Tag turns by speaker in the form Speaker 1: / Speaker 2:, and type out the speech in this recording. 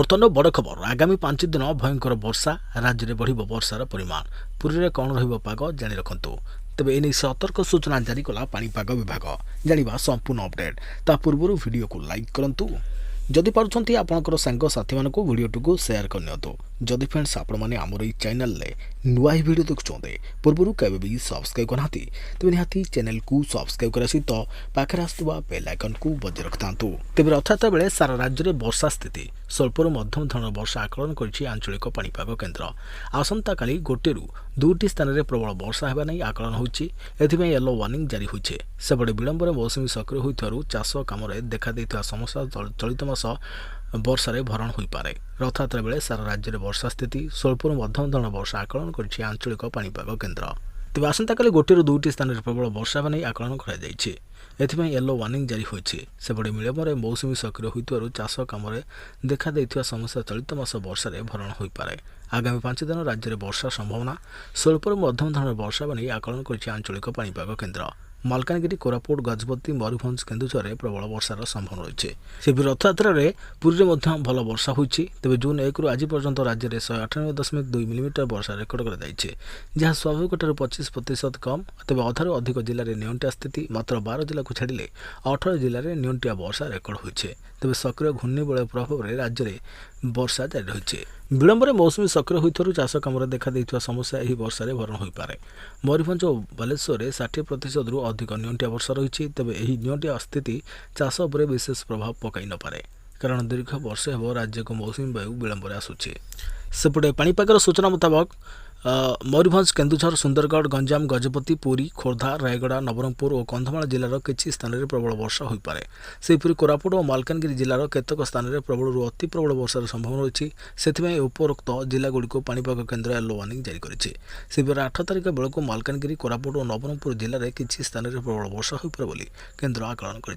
Speaker 1: बर्तमान बड़ खबर आगामी 5 दिन भयंकर वर्षा राज्य में बढ़ वर्षार परिमाण पुरी में कौन रग जाणी रखु तेज एने सतर्क सूचना जारी कला पाणीपाग विभाग जाना संपूर्ण अपडेट ता पूर्व वीडियो को लाइक करूँ जदि पार्टी आपंकर सांगसाथी मानक वीडियो को शेयर करनी जदि फ्रेंड्स आपण मैंने आमर ये चैनल नुआ ही वीडियो देखुं पूर्व केवे भी सब्सक्राइब करना तेज निहाती चैनल को सब्सक्राइब करने सहित पाखे आसुवा बेल आइकन को बजाय रखिता तेज रथयात्रा बेले सारा राज्य में वर्षा स्थिति स्वल्परू मध्यम धरण वर्षा आकलन कर आंचलिक पाणीपाग केन्द्र आसंता काली गोटे दुईटी स्थान में प्रबल वर्षा होगा नहीं आकलन होती येलो वार्निंग जारी होइछे सेपटे विलंबर मौसुमी सक्रिय होइथारु चाष काम देखा देइथार समस्या चलित मास वर्षार भरण हो पारे रथयात्रा बेले सारा राज्य में वर्षा स्थिति स्वल्परू मध्यम धरण वर्षा आकलन कर आंचलिक पाणीपाग केन्द्र तेज आसंता काली गोटे दुईटी स्थान में प्रबल वर्षा होगा नहीं आकलन कर येलो वार्निंग जारी होइछे सेपटे विलंबर मौसुमी सक्रिय होइथारु चाष काम देखा देइथार समस्या चलित मास वर्षार भरण हो पारे आगामी 5 दिन राज्य में वर्षा संभावना स्वल्परू मध्यम धरण वर्षा नहीं आकलन कर आंचलिक पाणीपाग केन्द्र मालकानगिरी कोरापुट गजपति मयूरभंज केन्दुझर में प्रबल वर्षार संभावना रही है रथयात्रा पुरी में भल वर्षा होती तेज जून 1 रु आज पर्यंत राज्य में 198.2 मिलीमीटर वर्षा रेकर्ड कर स्वाभाविक 25% कम तेज अधारू अधिक जिले में नियंटिया स्थिति मात्र 12 जिला को छाड़े 18 जिले में नियंटिया वर्षा रेकर्ड होती तेज सक्रिय घूर्णिबलय प्रभाव में राज्य में वर्षा जारी रही विलंबर मौसुमी सक्रिय होइथारु चाष काम देखा देइथुवा समस्या एही वर्षा रे भरण होई पारे मयूरभंज और बालेश्वर में 60% रु अधिक नियंटिया वर्षा रही तेज यही नियंटिया स्थिति चाष उपर विशेष प्रभाव पकई न पारे कारण दीर्घ वर्ष हेब राज्य को मौसुमी वायु विलंबर आसुचे सेपटे पाणीपागर सूचना मुताबक मयूरभंज केन्दुझर सुंदरगढ़ गंजाम गजपति पुरी खोर्धा रायगड़ा नवरंगपुर और कंधमाल जिलार किसी स्थान में प्रबल वर्षा हो पारे सेहीपरि कोरापुट और मालकानगिरी जिलार केतक स्थान में प्रबल अति प्रबल वर्षार संभावना रही से उपरोक्त जिलागुड़ी पाणीपाग केन्द्र येलो वार्निंग जारी कर 8 तारिख बेलू मालकानगिरी कोरापुट और नवरंगपुर जिले में किसी स्थान में प्रबल वर्षा हो पारे केन्द्र आकलन कर।